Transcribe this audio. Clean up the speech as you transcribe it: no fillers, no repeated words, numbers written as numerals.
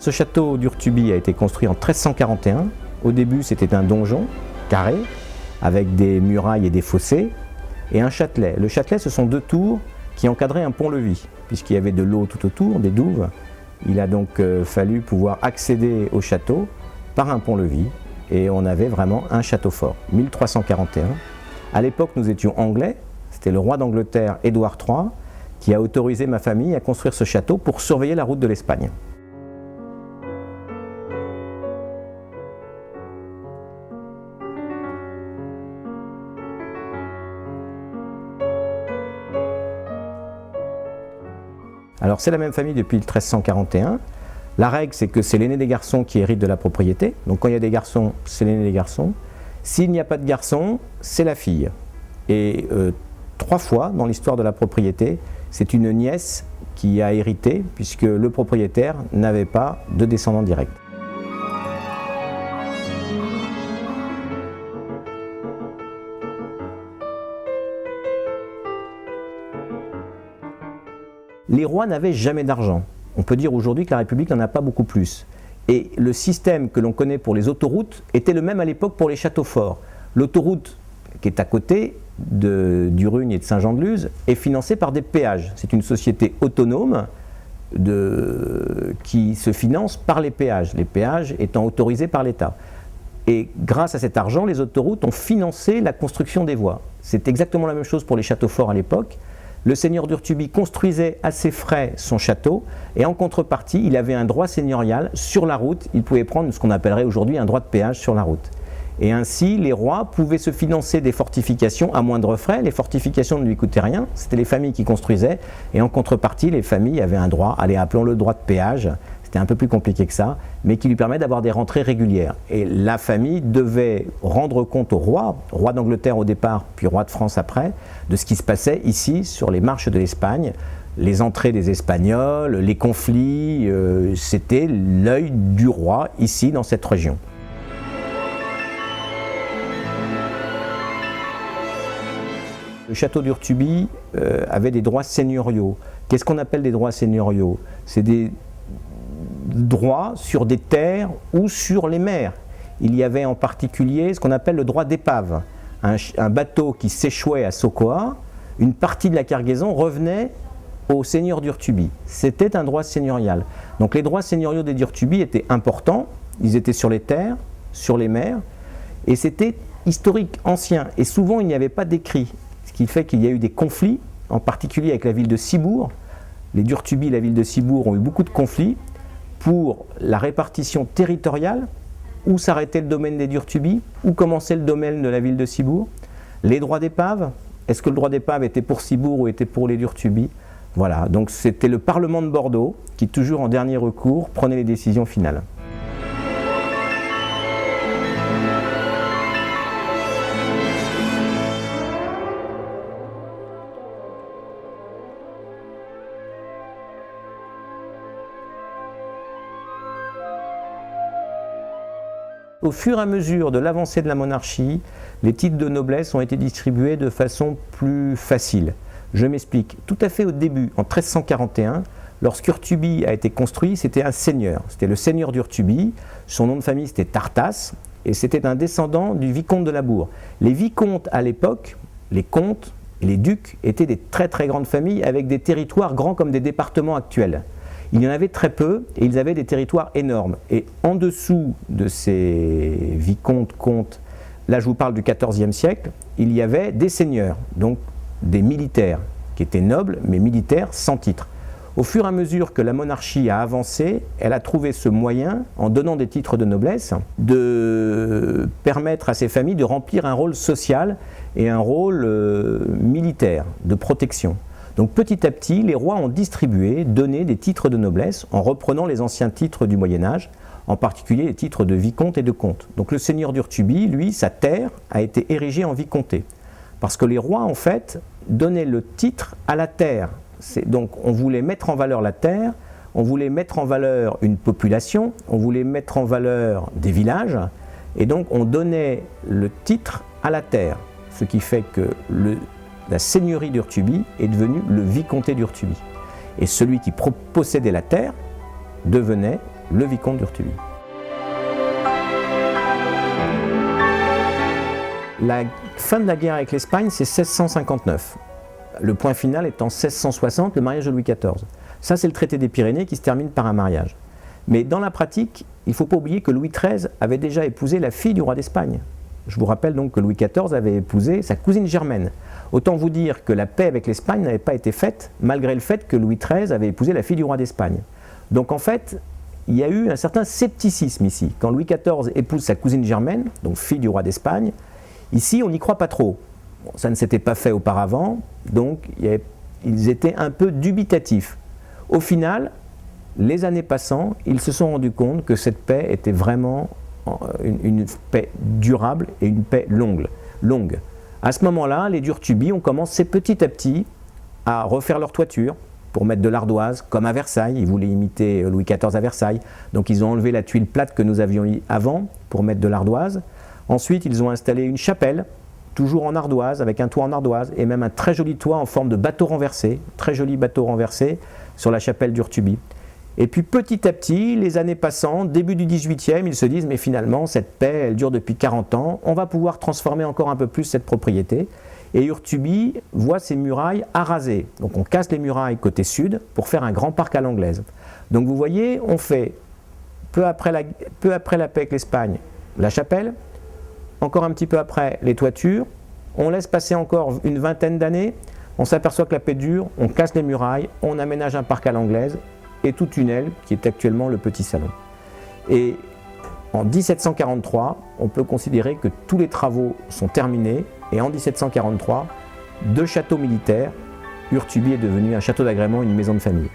Ce château d'Urtuby a été construit en 1341. Au début, c'était un donjon carré avec des murailles et des fossés et un châtelet. Le châtelet, ce sont 2 tours qui encadraient un pont-levis. Puisqu'il y avait de l'eau tout autour, des douves, il a donc fallu pouvoir accéder au château par un pont-levis et on avait vraiment un château fort. 1341. À l'époque, nous étions anglais. C'était le roi d'Angleterre, Édouard III, qui a autorisé ma famille à construire ce château pour surveiller la route de l'Espagne. Alors c'est la même famille depuis 1341. La règle, c'est que c'est l'aîné des garçons qui hérite de la propriété. Donc quand il y a des garçons, c'est l'aîné des garçons. S'il n'y a pas de garçon, c'est la fille. Et 3 fois dans l'histoire de la propriété, c'est une nièce qui a hérité, puisque le propriétaire n'avait pas de descendant direct. Les rois n'avaient jamais d'argent. On peut dire aujourd'hui que la République n'en a pas beaucoup plus. Et le système que l'on connaît pour les autoroutes était le même à l'époque pour les châteaux forts. L'autoroute qui est à côté d'Urugne et de Saint-Jean-de-Luz est financée par des péages. C'est une société autonome qui se finance par les péages étant autorisés par l'État. Et grâce à cet argent, les autoroutes ont financé la construction des voies. C'est exactement la même chose pour les châteaux forts à l'époque. Le seigneur d'Urtuby construisait à ses frais son château et en contrepartie, il avait un droit seigneurial sur la route. Il pouvait prendre ce qu'on appellerait aujourd'hui un droit de péage sur la route. Et ainsi, les rois pouvaient se financer des fortifications à moindre frais. Les fortifications ne lui coûtaient rien, c'était les familles qui construisaient. Et en contrepartie, les familles avaient un droit, allez, appelons-le droit de péage, c'était un peu plus compliqué que ça, mais qui lui permet d'avoir des rentrées régulières. Et la famille devait rendre compte au roi d'Angleterre au départ, puis roi de France après, de ce qui se passait ici sur les marches de l'Espagne. Les entrées des Espagnols, les conflits, c'était l'œil du roi ici dans cette région. Le château d'Urtuby avait des droits seigneuriaux. Qu'est-ce qu'on appelle des droits seigneuriaux? C'est des droits sur des terres ou sur les mers. Il y avait en particulier ce qu'on appelle le droit d'épave. Un bateau qui s'échouait à Sokoa, une partie de la cargaison revenait au seigneur d'Urtuby. C'était un droit seigneurial. Donc les droits seigneuriaux des d'Urtuby étaient importants, ils étaient sur les terres, sur les mers, et c'était historique, ancien, et souvent il n'y avait pas d'écrit. Ce qui fait qu'il y a eu des conflits, en particulier avec la ville de Cibourg. Les d'Urtuby et la ville de Cibourg ont eu beaucoup de conflits pour la répartition territoriale, où s'arrêtait le domaine des d'Urtuby, où commençait le domaine de la ville de Cibourg. Les droits d'épave, est-ce que le droit d'épave était pour Cibourg ou était pour les d'Urtuby? Voilà, donc c'était le Parlement de Bordeaux qui, toujours en dernier recours, prenait les décisions finales. Au fur et à mesure de l'avancée de la monarchie, les titres de noblesse ont été distribués de façon plus facile. Je m'explique. Tout à fait au début, en 1341, lorsqu'Urtuby a été construit, c'était un seigneur. C'était le seigneur d'Urtuby. Son nom de famille, c'était Tartas. Et c'était un descendant du vicomte de Labour. Les vicomtes, à l'époque, les comtes et les ducs, étaient des très très grandes familles avec des territoires grands comme des départements actuels. Il y en avait très peu et ils avaient des territoires énormes. Et en dessous de ces vicomtes, comtes, là je vous parle du XIVe siècle, il y avait des seigneurs, donc des militaires, qui étaient nobles, mais militaires sans titre. Au fur et à mesure que la monarchie a avancé, elle a trouvé ce moyen, en donnant des titres de noblesse, de permettre à ces familles de remplir un rôle social et un rôle militaire, de protection. Donc petit à petit, les rois ont distribué, donné des titres de noblesse en reprenant les anciens titres du Moyen-Âge, en particulier les titres de vicomte et de comte. Donc le seigneur d'Urtuby, lui, sa terre a été érigée en vicomté. Parce que les rois, en fait, donnaient le titre à la terre. Donc on voulait mettre en valeur la terre, on voulait mettre en valeur une population, on voulait mettre en valeur des villages, et donc on donnait le titre à la terre. Ce qui fait que la seigneurie d'Urtuby est devenue le vicomté d'Urtuby. Et celui qui possédait la terre devenait le vicomte d'Urtubie. La fin de la guerre avec l'Espagne, c'est 1659. Le point final est en 1660, le mariage de Louis XIV. Ça, c'est le traité des Pyrénées qui se termine par un mariage. Mais dans la pratique, il ne faut pas oublier que Louis XIII avait déjà épousé la fille du roi d'Espagne. Je vous rappelle donc que Louis XIV avait épousé sa cousine germaine. Autant vous dire que la paix avec l'Espagne n'avait pas été faite, malgré le fait que Louis XIII avait épousé la fille du roi d'Espagne. Donc en fait, il y a eu un certain scepticisme ici. Quand Louis XIV épouse sa cousine germaine, donc fille du roi d'Espagne, ici on n'y croit pas trop. Bon, ça ne s'était pas fait auparavant, donc ils étaient un peu dubitatifs. Au final, les années passant, ils se sont rendus compte que cette paix était vraiment une paix durable et une paix longue. À ce moment-là, les d'Urtubie ont commencé petit à petit à refaire leur toiture pour mettre de l'ardoise, comme à Versailles. Ils voulaient imiter Louis XIV à Versailles. Donc ils ont enlevé la tuile plate que nous avions eu avant pour mettre de l'ardoise. Ensuite, ils ont installé une chapelle, toujours en ardoise, avec un toit en ardoise, et même un très joli toit en forme de bateau renversé, très joli bateau renversé sur la chapelle d'Urtubie. Et puis petit à petit, les années passant, début du 18e, ils se disent mais finalement cette paix, elle dure depuis 40 ans, on va pouvoir transformer encore un peu plus cette propriété. Et Urtubie voit ses murailles arasées. Donc on casse les murailles côté sud pour faire un grand parc à l'anglaise. Donc vous voyez, on fait peu après la paix avec l'Espagne, la chapelle, encore un petit peu après les toitures, on laisse passer encore une vingtaine d'années, on s'aperçoit que la paix dure, on casse les murailles, on aménage un parc à l'anglaise, et toute une aile qui est actuellement le petit salon. Et en 1743, on peut considérer que tous les travaux sont terminés et en 1743, 2 châteaux militaires, Urtubie est devenu un château d'agrément, une maison de famille.